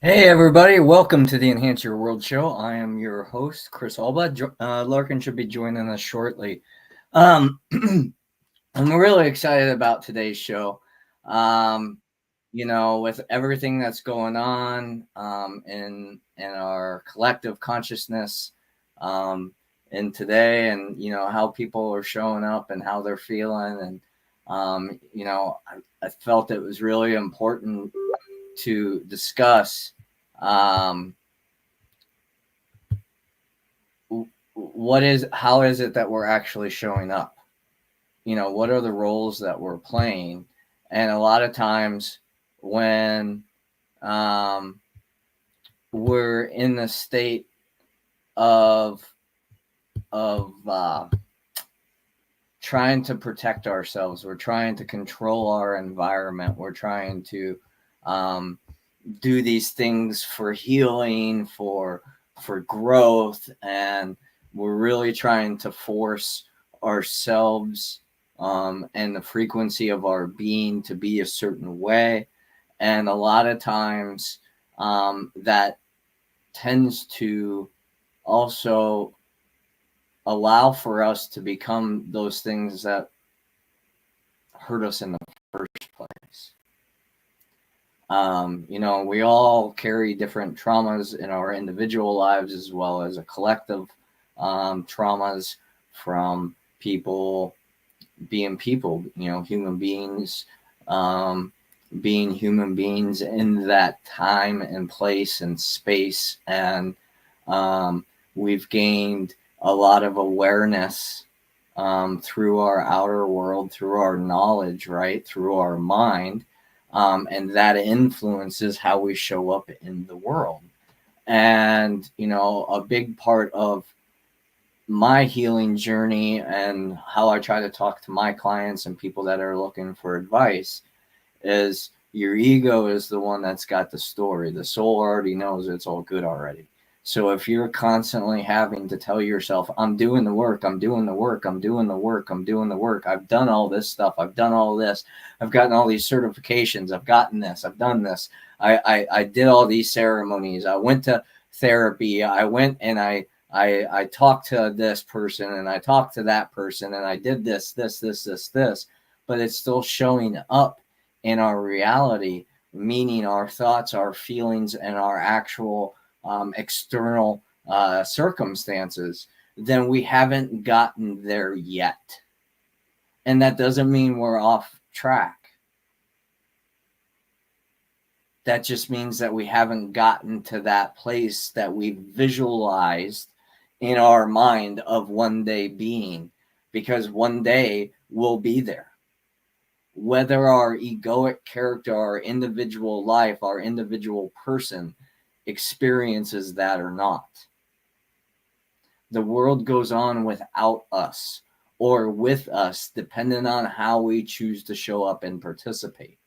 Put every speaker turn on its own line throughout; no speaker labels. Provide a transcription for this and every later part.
Hey everybody, welcome to the Enhance Your World show. I am your host, Chris Alba. Larkin should be joining us shortly. Um, I'm really excited about today's show. Um, with everything that's going on in our collective consciousness in today, and how people are showing up and how they're feeling, and I felt it was really important to discuss um, how is it that we're actually showing up. What are the roles that we're playing? And a lot of times when um, we're in the state of of trying to protect ourselves, we're trying to control our environment, we're trying to um, do these things for healing, for growth, and we're really trying to force ourselves and the frequency of our being to be a certain way. And a lot of times that tends to also allow for us to become those things that hurt us in the first place. We all carry different traumas in our individual lives as well as a collective traumas from people, human beings, um, being human beings in that time and place and space. And we've gained a lot of awareness through our outer world, through our knowledge, right? Through our mind. And that influences how we show up in the world. And, a big part of my healing journey and how I try to talk to my clients and people that are looking for advice is your ego is the one that's got the story. The soul already knows it's all good already. So if you're constantly having to tell yourself, I'm doing the work, I'm doing the work, I'm doing the work, I'm doing the work, I've done all this stuff, I've done all this, I've gotten all these certifications, I've gotten this, I've done this, I did all these ceremonies, I went to therapy, I went and I talked to this person and I talked to that person and I did this, but it's still showing up in our reality, meaning our thoughts, our feelings, and our actual external circumstances, then we haven't gotten there yet. And that doesn't mean we're off track. That just means that we haven't gotten to that place that we visualized in our mind of one day being, because one day we'll be there. Whether our egoic character, our individual life, our individual person experiences that or not. The world goes on without us or with us, depending on how we choose to show up and participate.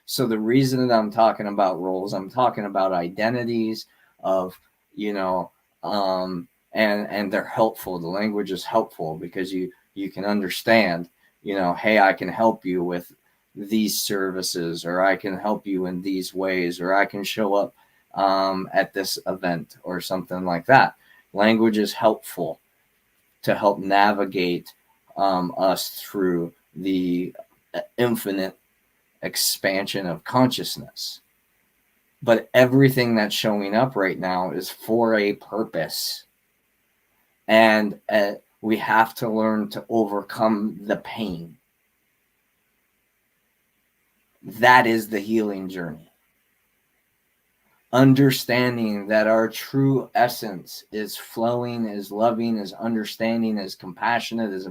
So the reason that I'm talking about roles, I'm talking about identities of, and they're helpful. The language is helpful because you can understand, hey, I can help you with these services, or I can help you in these ways, or I can show up at this event or something like that. Language is helpful to help navigate us through the infinite expansion of consciousness. But everything that's showing up right now is for a purpose. And we have to learn to overcome the pain. That is the healing journey. Understanding that our true essence is flowing, is loving, is understanding, is compassionate, is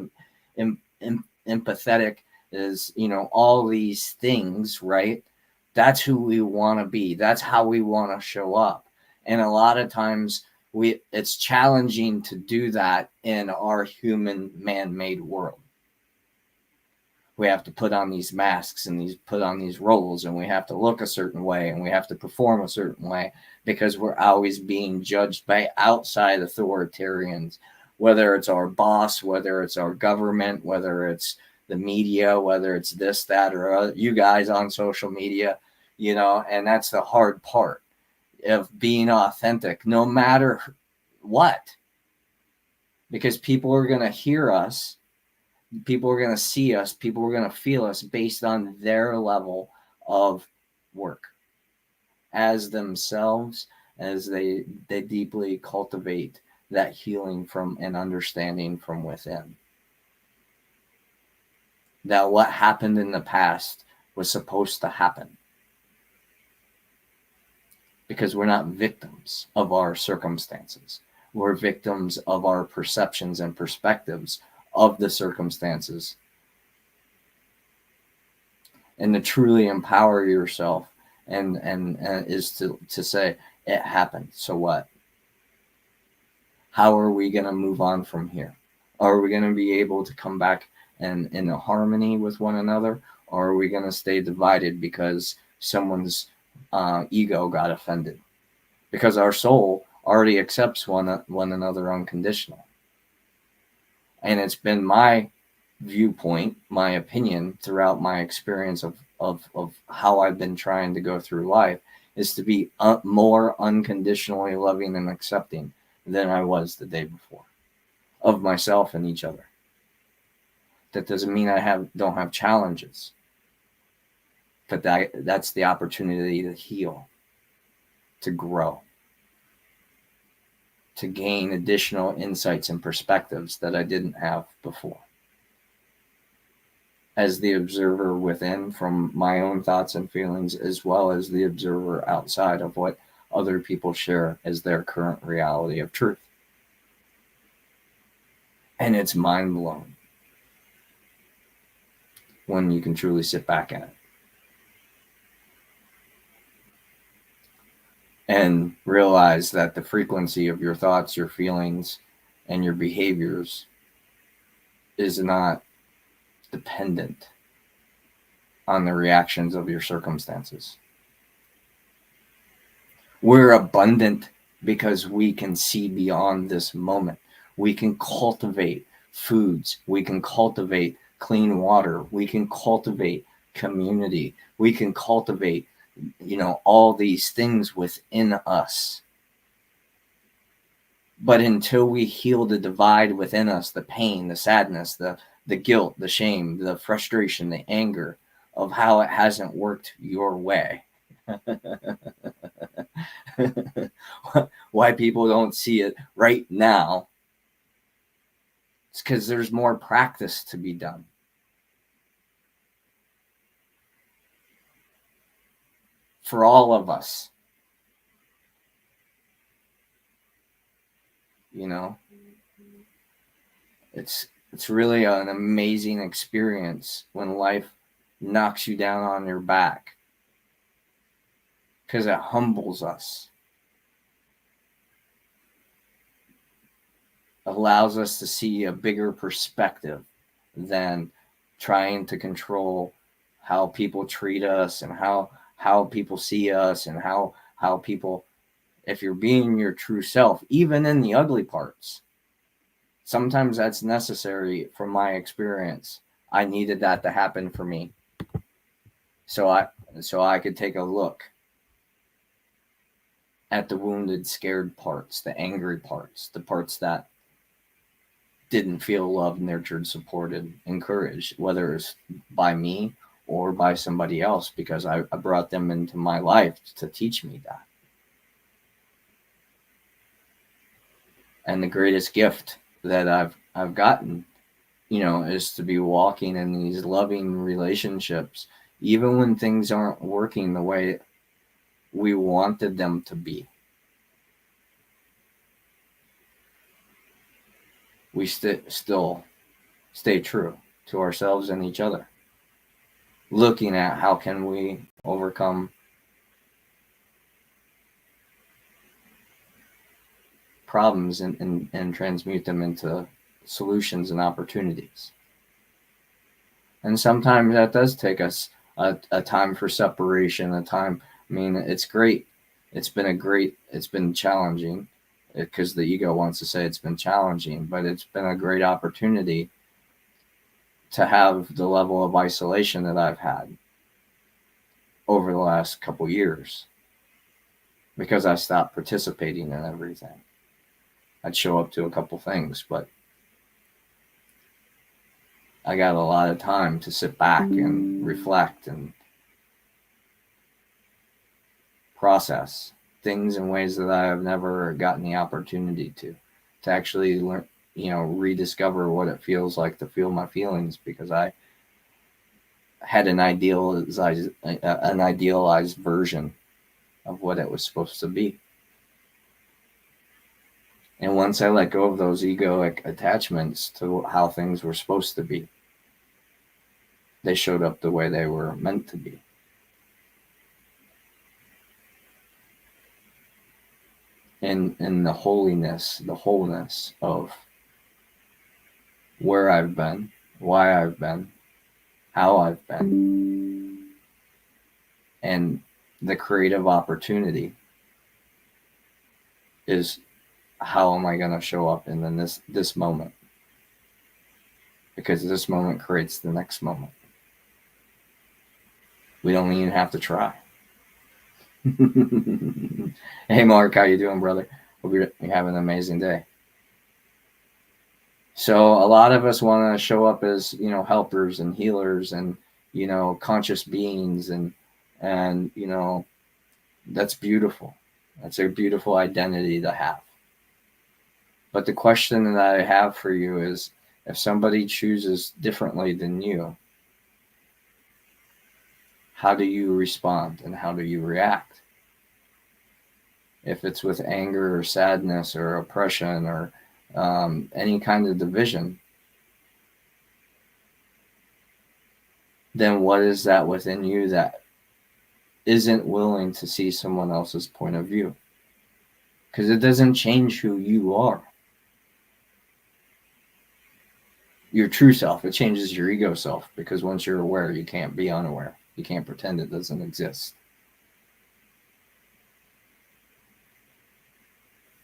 empathetic, is, all these things, right? That's who we want to be. That's how we want to show up. And a lot of times it's challenging to do that in our human man-made world. We have to put on these masks and put on these roles, and we have to look a certain way and we have to perform a certain way because we're always being judged by outside authoritarians, whether it's our boss, whether it's our government, whether it's the media, whether it's this, that, or you guys on social media, and that's the hard part. of being authentic, no matter what, because people are going to hear us, people are going to see us, people are going to feel us based on their level of work as themselves, as they deeply cultivate that healing from and understanding from within. That what happened in the past was supposed to happen. Because we're not victims of our circumstances. We're victims of our perceptions and perspectives of the circumstances. And to truly empower yourself and is to say, it happened, so what? How are we going to move on from here? Are we going to be able to come back and in a harmony with one another? Or are we going to stay divided because someone's ego got offended? Because our soul already accepts one another unconditional. And it's been my viewpoint, my opinion throughout my experience of how I've been trying to go through life is to be more unconditionally loving and accepting than I was the day before of myself and each other. That doesn't mean I don't have challenges, but that's the opportunity to heal, to grow, to gain additional insights and perspectives that I didn't have before. As the observer within from my own thoughts and feelings, as well as the observer outside of what other people share as their current reality of truth. And it's mind-blowing when you can truly sit back in it and realize that the frequency of your thoughts, your feelings, and your behaviors is not dependent on the reactions of your circumstances. We're abundant because we can see beyond this moment. We can cultivate foods. We can cultivate clean water. We can cultivate community. We can cultivate, all these things within us. But until we heal the divide within us, the pain, the sadness, the guilt, the shame, the frustration, the anger of how it hasn't worked your way. Why people don't see it right now, it's because there's more practice to be done. For all of us. It's really an amazing experience when life knocks you down on your back, because it humbles us, allows us to see a bigger perspective than trying to control how people treat us and how people see us and how people, if you're being your true self, even in the ugly parts, sometimes that's necessary. From my experience, I needed that to happen for me, so I could take a look at the wounded, scared parts, the angry parts, the parts that didn't feel loved, nurtured, supported, encouraged, whether it's by me or by somebody else, because I brought them into my life to teach me that. And the greatest gift that I've gotten, is to be walking in these loving relationships, even when things aren't working the way we wanted them to be. We still stay true to ourselves and each other, looking at how can we overcome problems and transmute them into solutions and opportunities. And sometimes that does take us a time for separation, a time. It's great. It's been challenging, because the ego wants to say it's been challenging, but it's been a great opportunity to have the level of isolation that I've had over the last couple years. because I stopped participating in everything. I'd show up to a couple things, but I got a lot of time to sit back and reflect and process things in ways that I have never gotten the opportunity to actually learn, rediscover what it feels like to feel my feelings, because I had an idealized version of what it was supposed to be. And once I let go of those egoic attachments to how things were supposed to be, they showed up the way they were meant to be. In the holiness, the wholeness of where I've been, why I've been, how I've been, and the creative opportunity is, how am I going to show up in this moment? Because this moment creates the next moment. We don't even have to try. Hey Mark, how you doing, brother? Hope you're having an amazing day. So a lot of us want to show up as, helpers and healers and, conscious beings, and that's beautiful. That's a beautiful identity to have. But the question that I have for you is, if somebody chooses differently than you, how do you respond and how do you react? If it's with anger or sadness or oppression or any kind of division, then what is that within you that isn't willing to see someone else's point of view? Because it doesn't change who you are. Your true self, it changes your ego self, because once you're aware, you can't be unaware. You can't pretend it doesn't exist.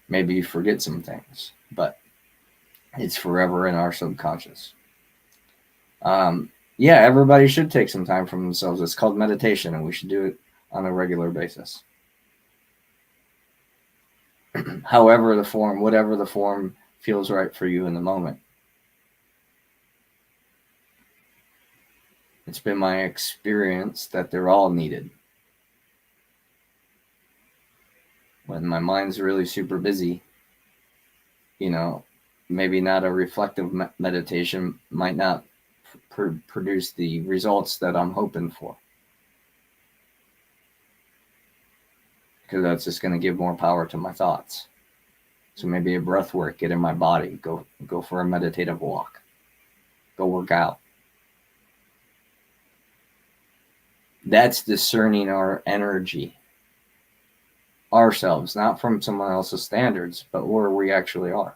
Maybe you forget some things, but it's forever in our subconscious. Yeah, everybody should take some time for themselves. It's called meditation, and we should do it on a regular basis. However the form, whatever the form feels right for you in the moment. It's been my experience that they're all needed. When my mind's really super busy, maybe not a reflective meditation might not produce the results that I'm hoping for. Because that's just going to give more power to my thoughts. So maybe a breath work, get in my body, go for a meditative walk, go work out. That's discerning our energy, ourselves, not from someone else's standards, but where we actually are.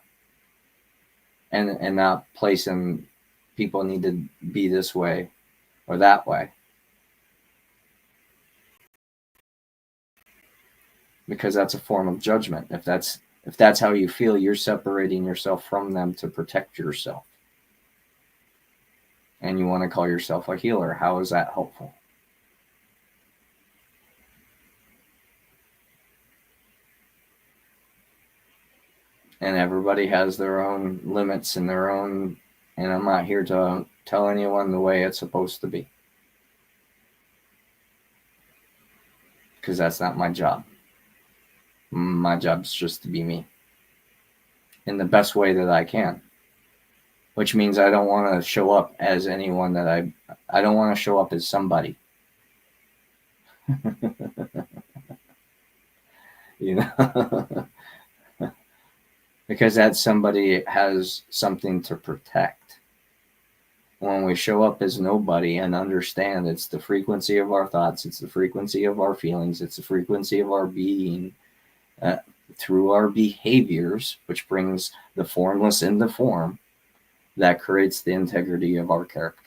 And not placing people need to be this way or that way. Because that's a form of judgment. If that's how you feel, you're separating yourself from them to protect yourself. And you want to call yourself a healer. How is that helpful? And everybody has their own limits and their own, and I'm not here to tell anyone the way it's supposed to be. Because that's not my job. My job's just to be me in the best way that I can. Which means I don't want to show up as anyone that I don't want to show up as somebody. Because that somebody has something to protect. When we show up as nobody and understand it's the frequency of our thoughts, it's the frequency of our feelings, it's the frequency of our being through our behaviors, which brings the formless into form, that creates the integrity of our character.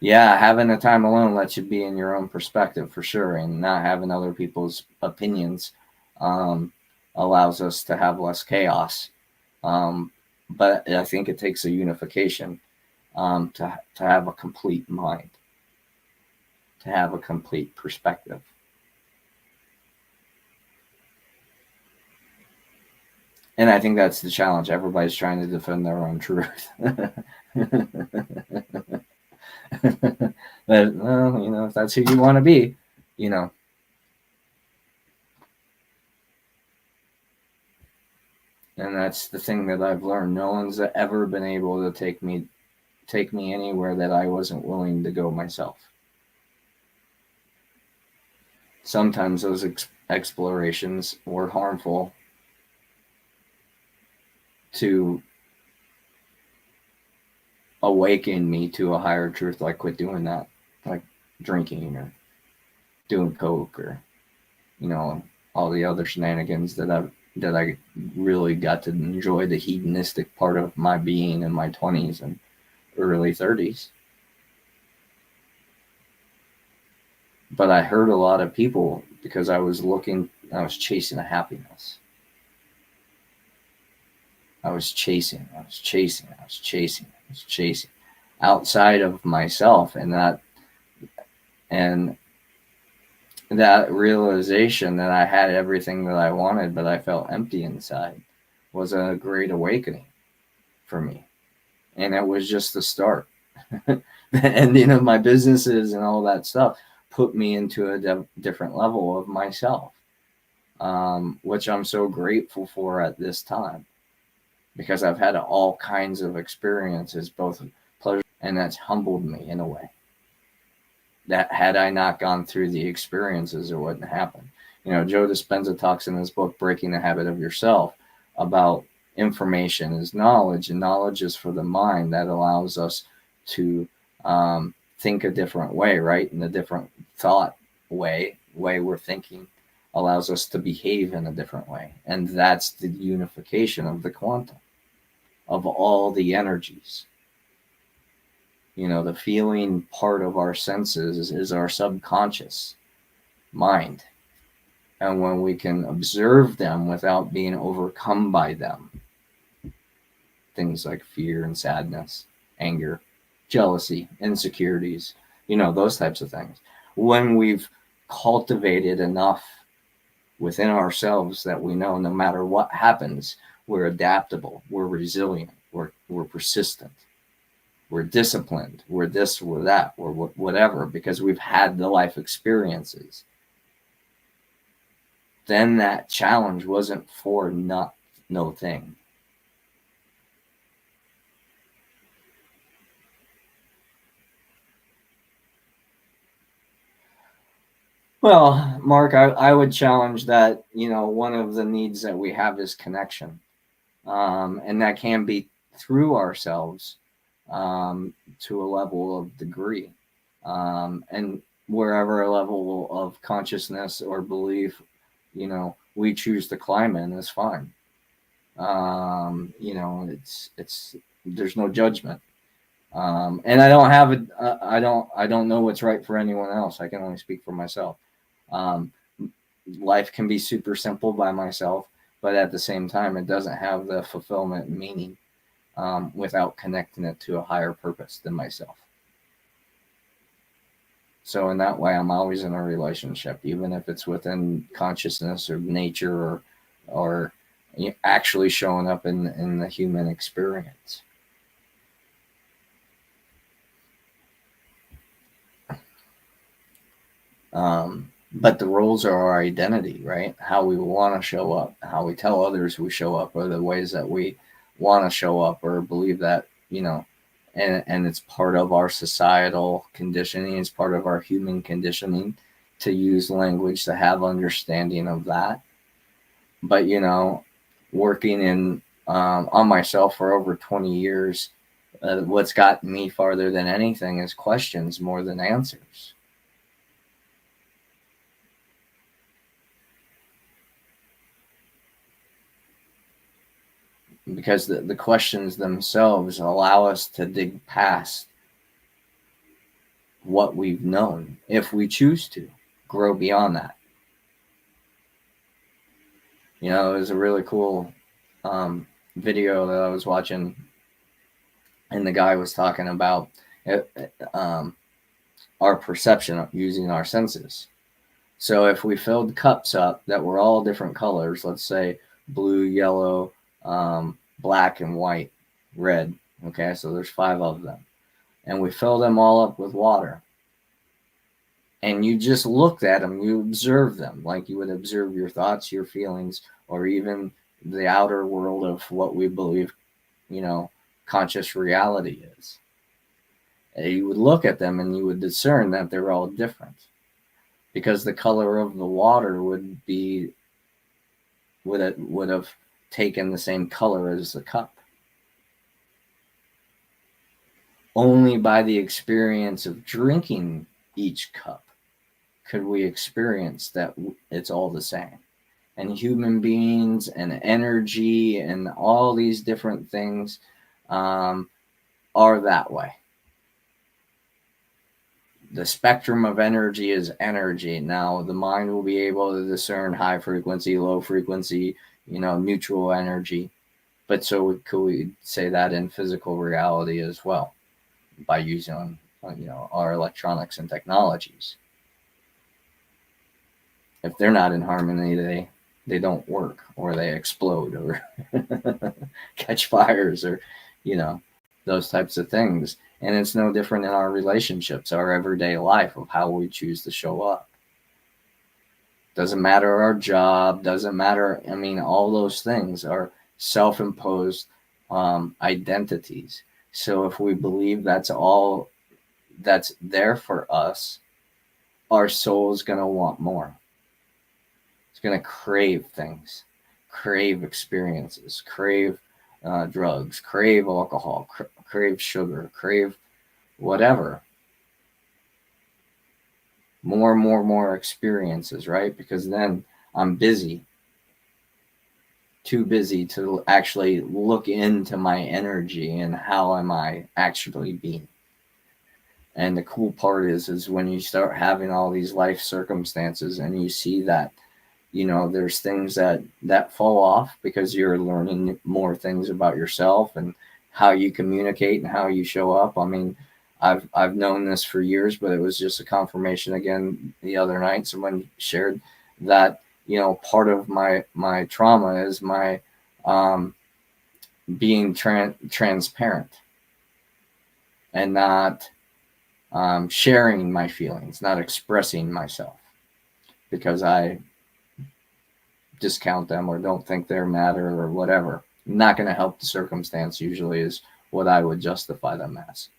Yeah, having the time alone lets you be in your own perspective for sure, and not having other people's opinions allows us to have less chaos. But I think it takes a unification to have a complete mind. to have a complete perspective. And I think that's the challenge. Everybody's trying to defend their own truth. But, well, if that's who you want to be, and that's the thing that I've learned. No one's ever been able to take me anywhere that I wasn't willing to go myself. Sometimes those explorations were harmful to awaken me to a higher truth, like quit doing that, like drinking or doing coke or all the other shenanigans that I really got to enjoy the hedonistic part of my being in my 20s and early 30s. But I hurt a lot of people because I was chasing a happiness. I was chasing outside of myself, and that realization that I had everything that I wanted, but I felt empty inside, was a great awakening for me. And it was just the start. And, my businesses and all that stuff put me into a different level of myself, which I'm so grateful for at this time, because I've had all kinds of experiences, both pleasure, and that's humbled me in a way that had I not gone through the experiences, it wouldn't happen. Joe Dispenza talks in his book, Breaking the Habit of Yourself, about information is knowledge, and knowledge is for the mind. That allows us to think a different way, right? In a different thought way we're thinking allows us to behave in a different way. And that's the unification of the quantum, of all the energies. The feeling part of our senses is our subconscious mind. And when we can observe them without being overcome by them, things like fear and sadness, anger, jealousy, insecurities, those types of things. When we've cultivated enough within ourselves that we know no matter what happens, we're adaptable, we're resilient, we're persistent, we're disciplined, we're this, we're that, we're whatever, because we've had the life experiences, then that challenge wasn't for no thing. Well, Mark, I would challenge that, one of the needs that we have is connection. And that can be through ourselves to a level of degree. And wherever a level of consciousness or belief, we choose to climb in is fine. It's there's no judgment. And I don't have I don't know what's right for anyone else. I can only speak for myself. Life can be super simple by myself, but at the same time, it doesn't have the fulfillment and meaning without connecting it to a higher purpose than myself. So in that way, I'm always in a relationship, even if it's within consciousness or nature or actually showing up in the human experience. But the roles are our identity, right? How we want to show up, how we tell others we show up, or the ways that we want to show up or believe that, and it's part of our societal conditioning. It's part of our human conditioning to use language, to have understanding of that. But, working on myself for over 20 years, what's gotten me farther than anything is questions more than answers. Because the questions themselves allow us to dig past what we've known, if we choose to grow beyond that. It was a really cool video that I was watching, and the guy was talking about our perception of using our senses. So if we filled cups up that were all different colors, let's say blue, yellow, black, and white, red, okay, so there's 5 of them, and we fill them all up with water, and you just looked at them, you observe them like you would observe your thoughts, your feelings, or even the outer world of what we believe, conscious reality is. And you would look at them and you would discern that they're all different, because the color of the water would have taken the same color as the cup. Only by the experience of drinking each cup could we experience that it's all the same. And human beings and energy and all these different things are that way. The spectrum of energy is energy. Now, the mind will be able to discern high frequency, low frequency, neutral energy. But so could we say that in physical reality as well by using, our electronics and technologies. If they're not in harmony, they don't work, or they explode, or catch fires, or those types of things. And it's no different in our relationships, our everyday life, of how we choose to show up. Doesn't matter our job, doesn't matter, all those things are self-imposed identities. So if we believe that's all that's there for us, our soul is going to want more. It's going to crave things, crave experiences, crave drugs, crave alcohol, crave sugar, crave whatever. More experiences, right? Because then I'm busy, too busy to actually look into my energy and how am I actually being. And the cool part is when you start having all these life circumstances and you see that, there's things that fall off because you're learning more things about yourself and how you communicate and how you show up. I've known this for years, but it was just a confirmation again the other night. Someone shared that, part of my trauma is my being transparent and not sharing my feelings, not expressing myself, because I discount them or don't think they matter or whatever. Not going to help the circumstance usually is what I would justify them as.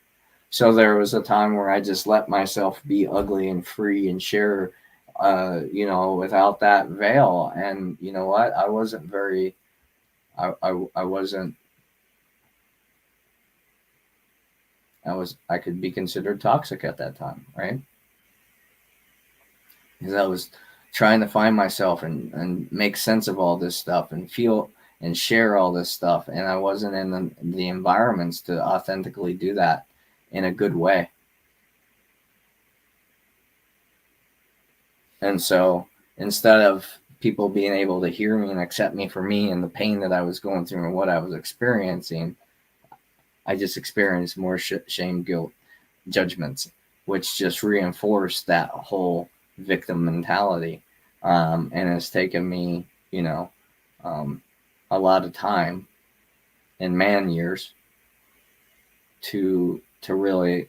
So there was a time where I just let myself be ugly and free and share, without that veil. And you know what? I wasn't very, I could be considered toxic at that time, right? Because I was trying to find myself and make sense of all this stuff and feel and share all this stuff. And I wasn't in the environments to authentically do that in a good way. And so instead of people being able to hear me and accept me for me and the pain that I was going through and what I was experiencing, I just experienced more shame, guilt, judgments, which just reinforced that whole victim mentality. And it's taken me, a lot of time in man years to really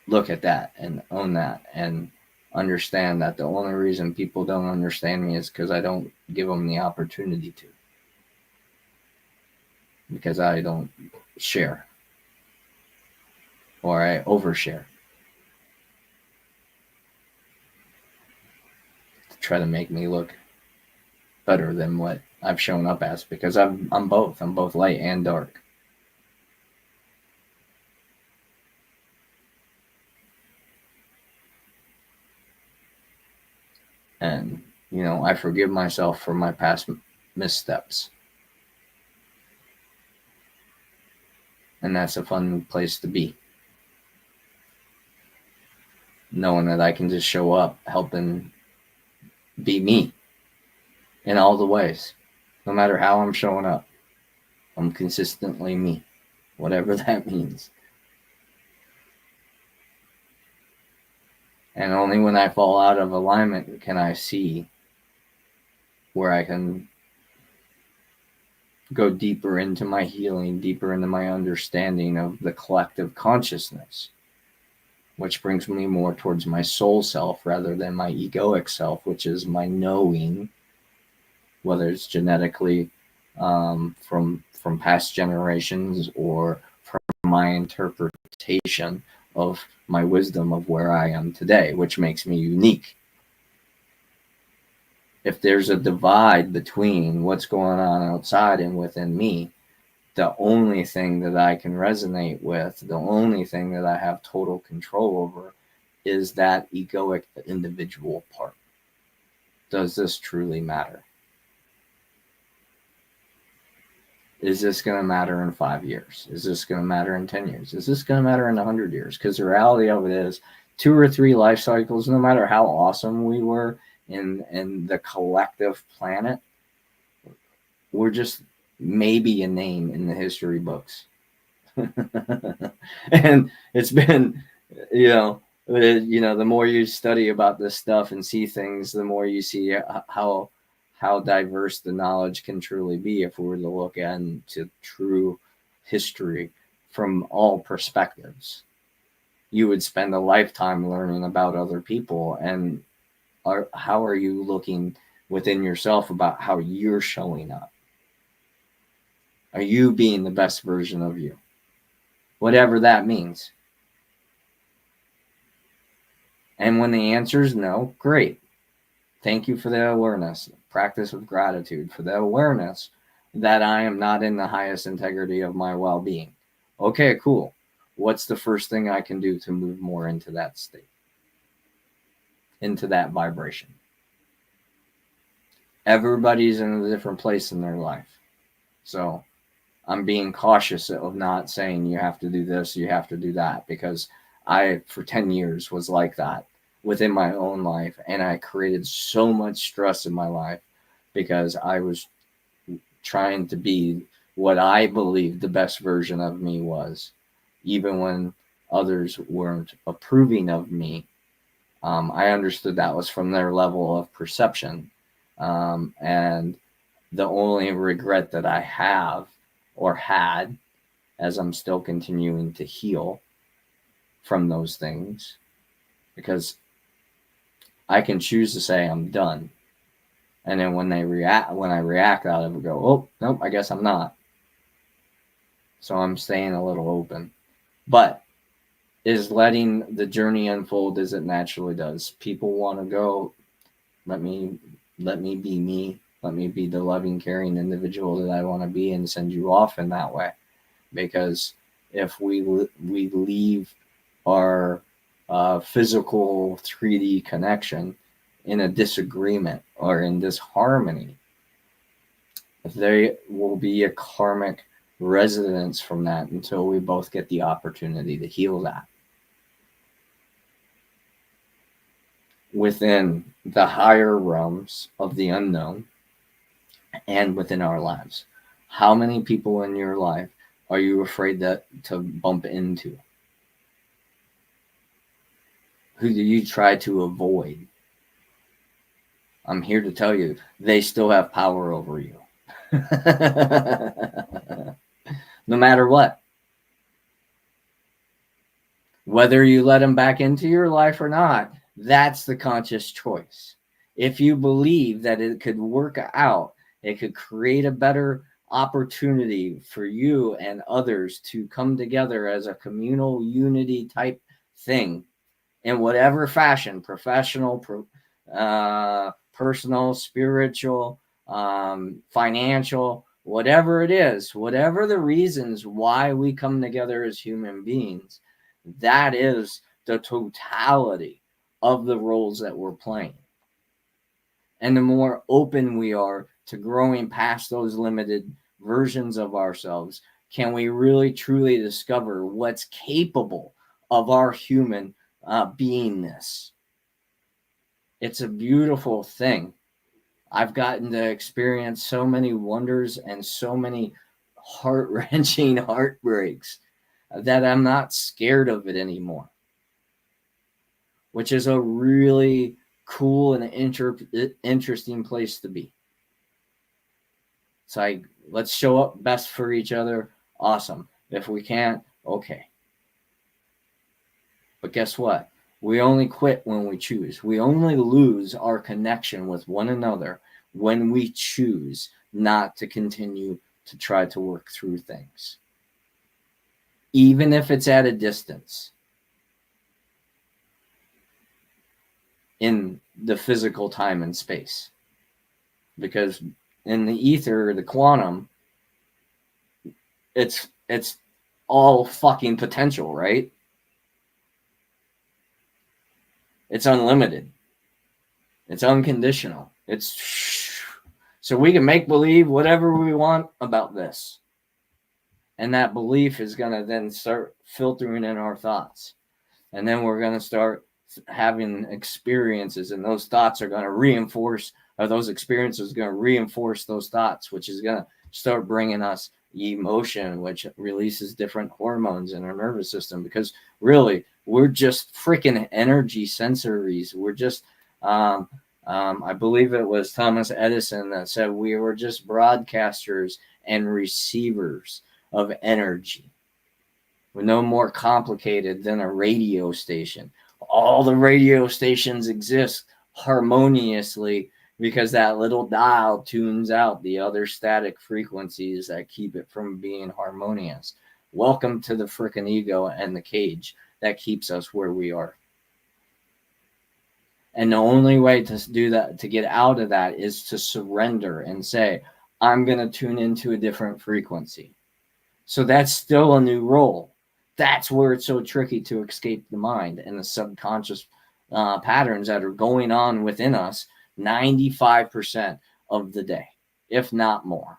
look at that and own that and understand that the only reason people don't understand me is because I don't give them the opportunity to, because I don't share or I overshare to try to make me look better than what I've shown up as, because I'm both light and dark. And, I forgive myself for my past missteps. And that's a fun place to be. Knowing that I can just show up, helping be me in all the ways. No matter how I'm showing up, I'm consistently me, whatever that means. And only when I fall out of alignment can I see where I can go deeper into my healing, deeper into my understanding of the collective consciousness, which brings me more towards my soul self rather than my egoic self, which is my knowing, whether it's genetically from past generations or from my interpretation of my wisdom of where I am today, which makes me unique. If there's a divide between what's going on outside and within me, the only thing that I can resonate with, the only thing that I have total control over is that egoic individual part. Does this truly matter? Is this going to matter in 5 years? Is this going to matter in 10 years? Is this going to matter in 100 years? Because the reality of it is 2 or 3 life cycles, no matter how awesome we were in the collective planet, we're just maybe a name in the history books. And it's been, the more you study about this stuff and see things, the more you see how diverse the knowledge can truly be if we were to look into true history from all perspectives. You would spend a lifetime learning about other people, and how are you looking within yourself about how you're showing up? Are you being the best version of you? Whatever that means. And when the answer is no, great. Thank you for the awareness. Practice of gratitude for the awareness that I am not in the highest integrity of my well-being. Okay, cool. What's the first thing I can do to move more into that state? Into that vibration? Everybody's in a different place in their life. So I'm being cautious of not saying you have to do this, you have to do that, because I, for 10 years, was like that within my own life. And I created so much stress in my life because I was trying to be what I believed the best version of me was, even when others weren't approving of me. I understood that was from their level of perception. And the only regret that I have or had, as I'm still continuing to heal from those things, because I can choose to say I'm done. And then when I react out of it, go, oh, nope, I guess I'm not. So I'm staying a little open. But is letting the journey unfold as it naturally does. People want to go, let me be me. Let me be the loving, caring individual that I want to be, and send you off in that way. Because if we leave our physical 3D connection in a disagreement or in disharmony, there will be a karmic resonance from that until we both get the opportunity to heal that. Within the higher realms of the unknown and within our lives, how many people in your life are you afraid to bump into? Who do you try to avoid? I'm here to tell you, they still have power over you. No matter what. Whether you let them back into your life or not, that's the conscious choice. If you believe that it could work out, it could create a better opportunity for you and others to come together as a communal unity type thing in whatever fashion, professional, personal, spiritual, financial, whatever it is, whatever the reasons why we come together as human beings, that is the totality of the roles that we're playing. And the more open we are to growing past those limited versions of ourselves, can we really truly discover what's capable of our human beingness. It's a beautiful thing. I've gotten to experience so many wonders and so many heart-wrenching heartbreaks that I'm not scared of it anymore. which is a really cool and interesting place to be. It's like, let's show up best for each other. Awesome. If we can't, okay. But guess what? We only quit when we choose. We only lose our connection with one another when we choose not to continue to try to work through things, even if it's at a distance in the physical time and space. Because in the ether, the quantum, it's all fucking potential, right? It's unlimited. It's unconditional. It's so we can make believe whatever we want about this. And that belief is going to then start filtering in our thoughts. And then we're going to start having experiences, and those thoughts are going to reinforce, or those experiences are going to reinforce those thoughts, which is going to start bringing us emotion, which releases different hormones in our nervous system. Because really, we're just freaking energy sensories. We're just, I believe it was Thomas Edison that said we were just broadcasters and receivers of energy. We're no more complicated than a radio station. All the radio stations exist harmoniously because that little dial tunes out the other static frequencies that keep it from being harmonious. Welcome to the frickin' ego and the cage that keeps us where we are. And the only way to do that, to get out of that, is to surrender and say, I'm going to tune into a different frequency. So that's still a new role. That's where it's so tricky to escape the mind and the subconscious patterns that are going on within us 95% of the day, if not more.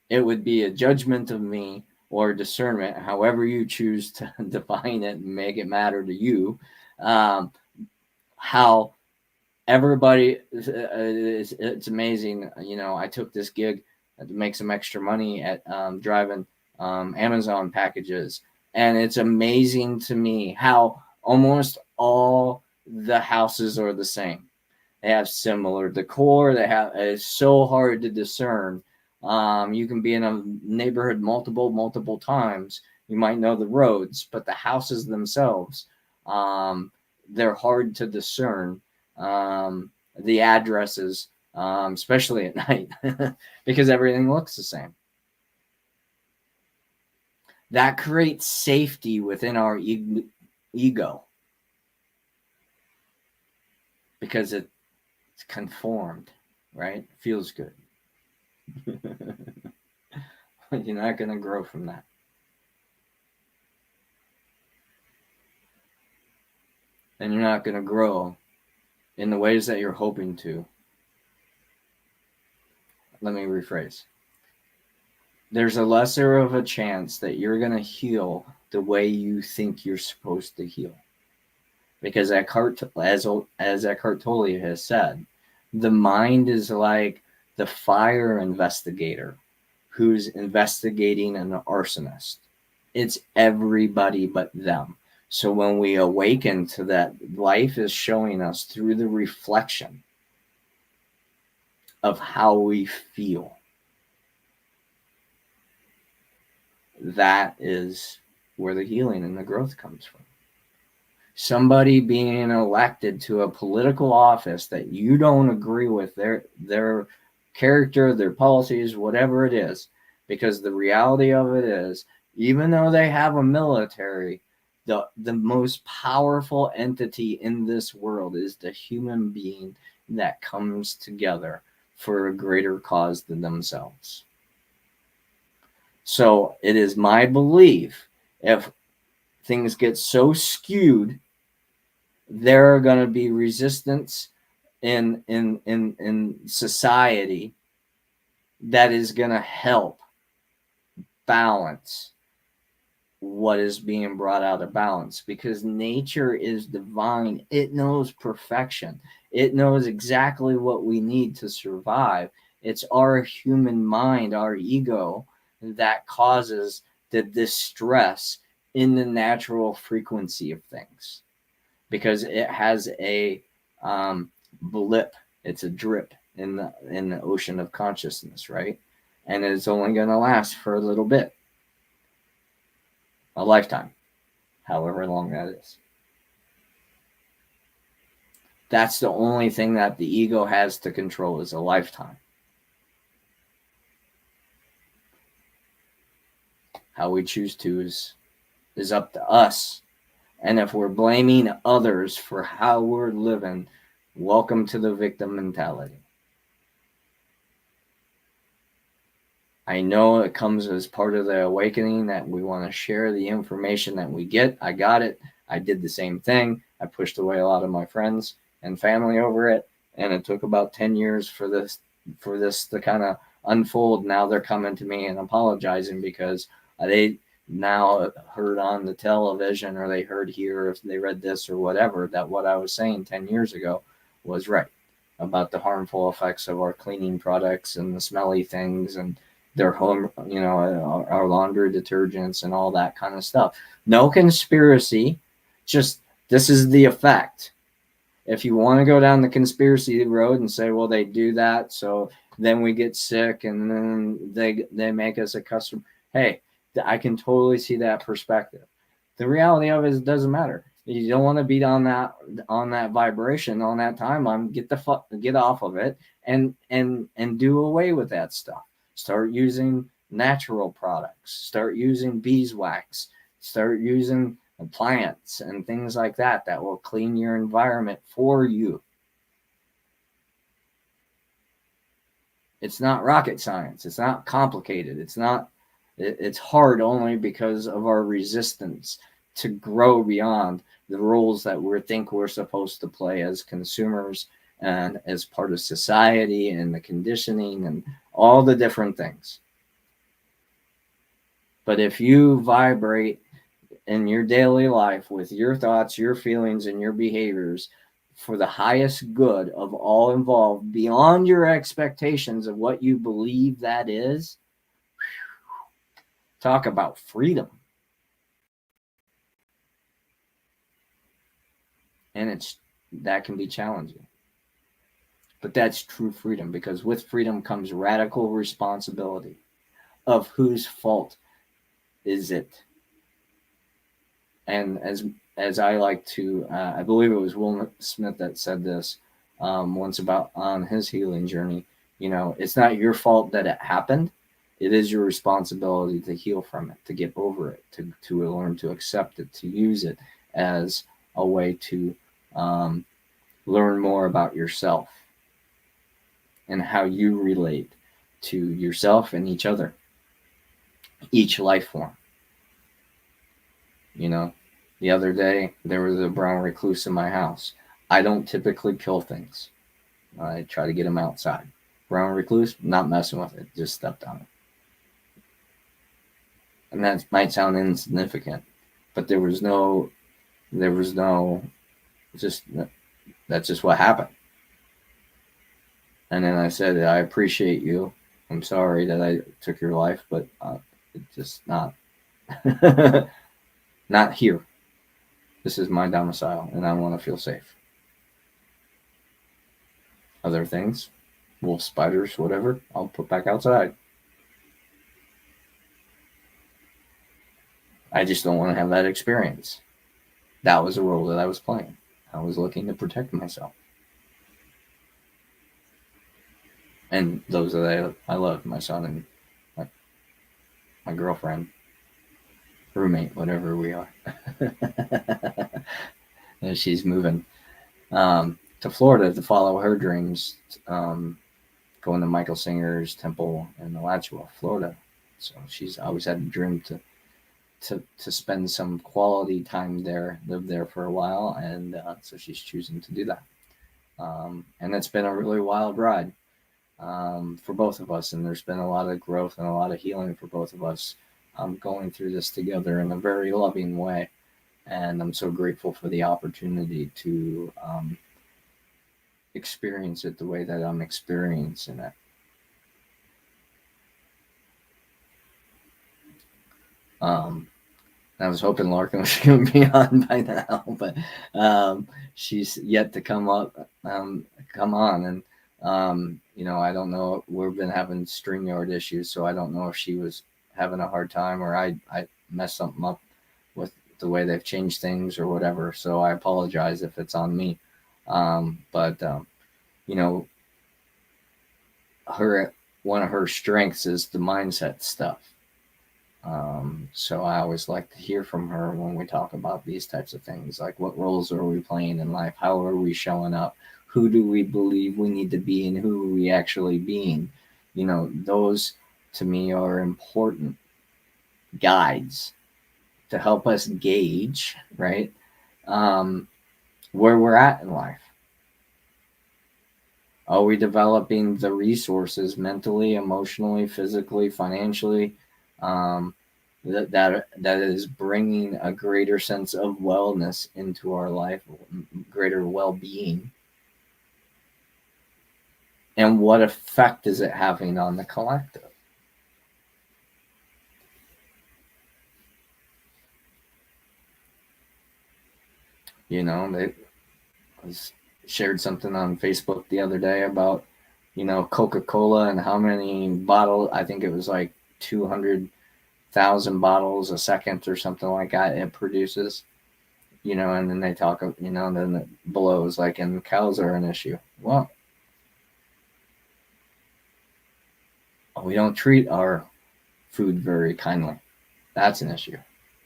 It would be a judgment of me, or discernment, however you choose to define it and make it matter to you, how everybody, it's amazing. You know, I took this gig to make some extra money at driving Amazon packages, and it's amazing to me how almost all the houses are the same. They have similar decor. It's so hard to discern. You can be in a neighborhood multiple times. You might know the roads, but the houses themselves, they're hard to discern. The addresses, especially at night, because everything looks the same. That creates safety within our ego because it's conformed, right? It feels good. You're not going to grow from that. And you're not going to grow in the ways that you're hoping to. Let me rephrase. There's a lesser of a chance that you're going to heal the way you think you're supposed to heal. Because as Eckhart Tolle has said, the mind is like the fire investigator who's investigating an arsonist. It's everybody but them. So when we awaken to that, life is showing us through the reflection of how we feel. That is where the healing and the growth comes from. Somebody being elected to a political office that you don't agree with their character, their policies, whatever it is, because the reality of it is, even though they have a military, the most powerful entity in this world is the human being that comes together for a greater cause than themselves. So it is my belief, if things get so skewed, there are going to be resistance in society that is going to help balance what is being brought out of balance, because nature is divine. It knows perfection. It knows exactly what we need to survive. It's our human mind, our ego, that causes the distress in the natural frequency of things, because it has a blip. It's a drip in the ocean of consciousness, right? And it's only going to last for a little bit, a lifetime, however long that is. That's the only thing that the ego has to control, is a lifetime. How we choose to is up to us. And if we're blaming others for how we're living, welcome to the victim mentality. I know it comes as part of the awakening that we want to share the information that we get. I got it. I did the same thing. I pushed away a lot of my friends and family over it. And it took about 10 years for this to kind of unfold. Now they're coming to me and apologizing because they now heard on the television, or they heard here, if they read this or whatever, that what I was saying 10 years ago was right about the harmful effects of our cleaning products and the smelly things and their home, our laundry detergents and all that kind of stuff. No conspiracy, just this is the effect. If you want to go down the conspiracy road and say, well, they do that, so then we get sick and then they make us a customer. Hey, I can totally see that perspective. The reality of it is, it doesn't matter. You don't want to be on that vibration, on that timeline. Get off of it and do away with that stuff. Start using natural products. Start using beeswax. Start using plants and things like that will clean your environment for you. It's not rocket science. It's not complicated. It's hard only because of our resistance to grow beyond the roles that we think we're supposed to play as consumers and as part of society and the conditioning and all the different things. But if you vibrate in your daily life with your thoughts, your feelings, and your behaviors for the highest good of all involved, beyond your expectations of what you believe that is, talk about freedom. And that can be challenging. But that's true freedom, because with freedom comes radical responsibility of whose fault is it. And as I like to, I believe it was Will Smith that said this once about on his healing journey. It's not your fault that it happened. It is your responsibility to heal from it, to get over it, to learn to accept it, to use it as a way to learn more about yourself and how you relate to yourself and each other, each life form. The other day there was a brown recluse in my house. I don't typically kill things. I try to get them outside. Brown recluse, not messing with it, just stepped on it. And that might sound insignificant, but that's just what happened. And then I said, I appreciate you. I'm sorry that I took your life, but it's just not not here. This is my domicile, and I want to feel safe. Other things, wolf, spiders, whatever, I'll put back outside. I just don't want to have that experience. That was the role that I was playing. I was looking to protect myself. And those that I love, my son and my girlfriend, roommate, whatever we are. And she's moving to Florida to follow her dreams, going to Michael Singer's temple in Alachua, Florida. So she's always had a dream to spend some quality time there, live there for a while, and so she's choosing to do that. And it's been a really wild ride for both of us, and there's been a lot of growth and a lot of healing for both of us going through this together in a very loving way. And I'm so grateful for the opportunity to experience it the way that I'm experiencing it. I was hoping Larkin was going to be on by now, but she's yet to come on. And, I don't know. We've been having Streamyard issues, so I don't know if she was having a hard time or I messed something up with the way they've changed things or whatever. So I apologize if it's on me. But you know, her one of her strengths is the mindset stuff. So I always like to hear from her when we talk about these types of things, like what roles are we playing in life? How are we showing up? Who do we believe we need to be and who are we actually being? Those to me are important guides to help us gauge, right? Where we're at in life. Are we developing the resources mentally, emotionally, physically, financially, that is bringing a greater sense of wellness into our life, greater well-being? And what effect is it having on the collective? They shared something on Facebook the other day about, Coca-Cola and how many bottles, I think it was like 200,000 bottles a second or something like that it produces, and then they talk, then it blows like, and cows are an issue. Well, we don't treat our food very kindly. That's an issue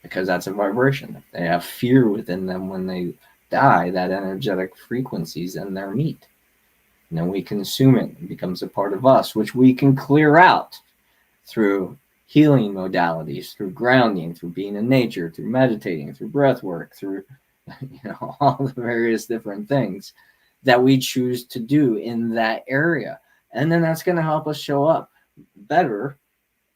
because that's a vibration. They have fear within them when they die, that energetic frequencies in their meat. And then we consume it. It becomes a part of us, which we can clear out through healing modalities, through grounding, through being in nature, through meditating, through breath work, through all the various different things that we choose to do in that area. And then that's going to help us show up better,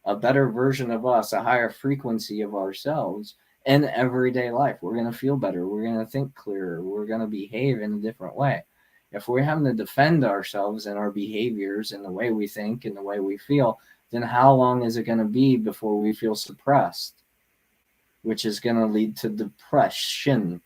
a better version of us, a higher frequency of ourselves in everyday life. We're going to feel better. We're going to think clearer. We're going to behave in a different way. If we're having to defend ourselves and our behaviors and the way we think and the way we feel, then how long is it going to be before we feel suppressed, which is going to lead to depression?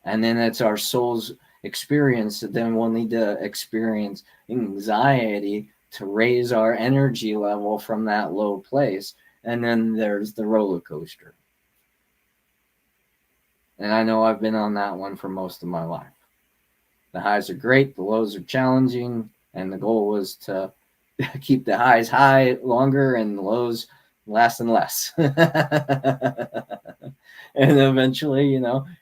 And then it's our soul's experience that then we'll need to experience anxiety to raise our energy level from that low place. And then there's the roller coaster. And I know I've been on that one for most of my life. The highs are great, the lows are challenging, and the goal was to keep the highs high longer and the lows less and less. And eventually,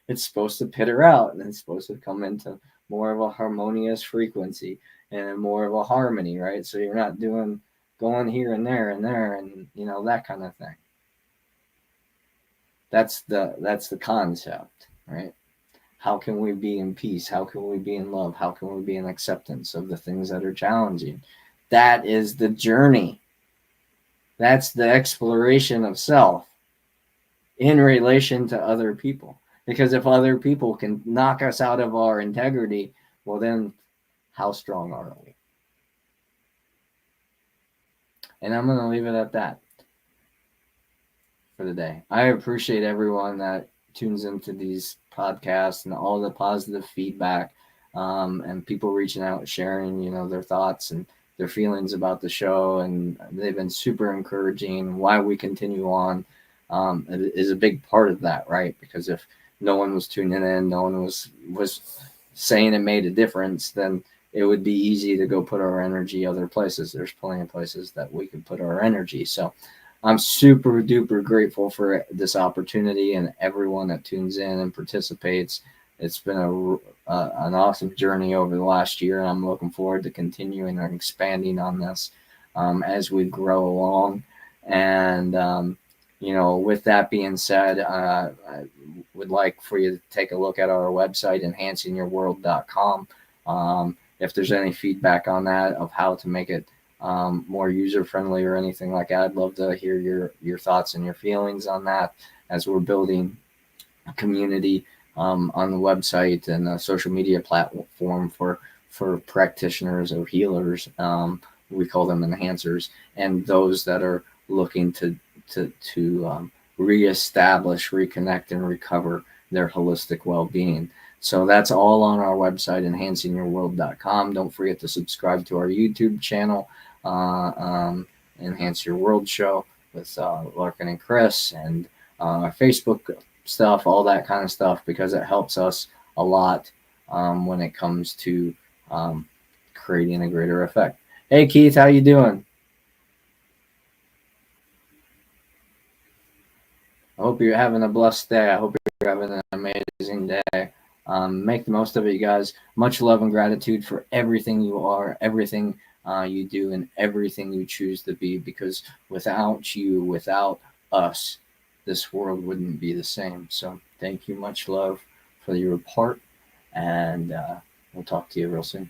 it's supposed to peter out and it's supposed to come into more of a harmonious frequency and more of a harmony, right? So you're not going here and there and that kind of thing. That's the concept, right? How can we be in peace? How can we be in love? How can we be in acceptance of the things that are challenging? That is the journey. That's the exploration of self in relation to other people. Because if other people can knock us out of our integrity, well, then how strong are we? And I'm going to leave it at that for the day. I appreciate everyone that tunes into these podcasts and all the positive feedback, and people reaching out, sharing, their thoughts and their feelings about the show. And they've been super encouraging. Why we continue on is a big part of that, right? Because if no one was tuning in, no one was saying it made a difference, then it would be easy to go put our energy other places. There's plenty of places that we can put our energy. So I'm super duper grateful for this opportunity and everyone that tunes in and participates. It's been an awesome journey over the last year, and I'm looking forward to continuing and expanding on this as we grow along. And with that being said, I would like for you to take a look at our website, enhancingyourworld.com. If there's any feedback on that of how to make it more user-friendly or anything like that, I'd love to hear your thoughts and your feelings on that as we're building a community on the website and a social media platform for practitioners or healers. We call them enhancers, and those that are looking to reestablish, reconnect, and recover their holistic well-being. So that's all on our website, enhancingyourworld.com. Don't forget to subscribe to our YouTube channel, Enhance Your World Show with Larkin and Chris, and our Facebook stuff, all that kind of stuff, because it helps us a lot when it comes to creating a greater effect. Hey Keith, how you doing? I hope you're having a blessed day. I hope you're having an amazing day. Make the most of it, you guys. Much love and gratitude for everything you are, everything you do, and everything you choose to be, because without you, without us, this world wouldn't be the same. So thank you. Much love for your part, and we'll talk to you real soon.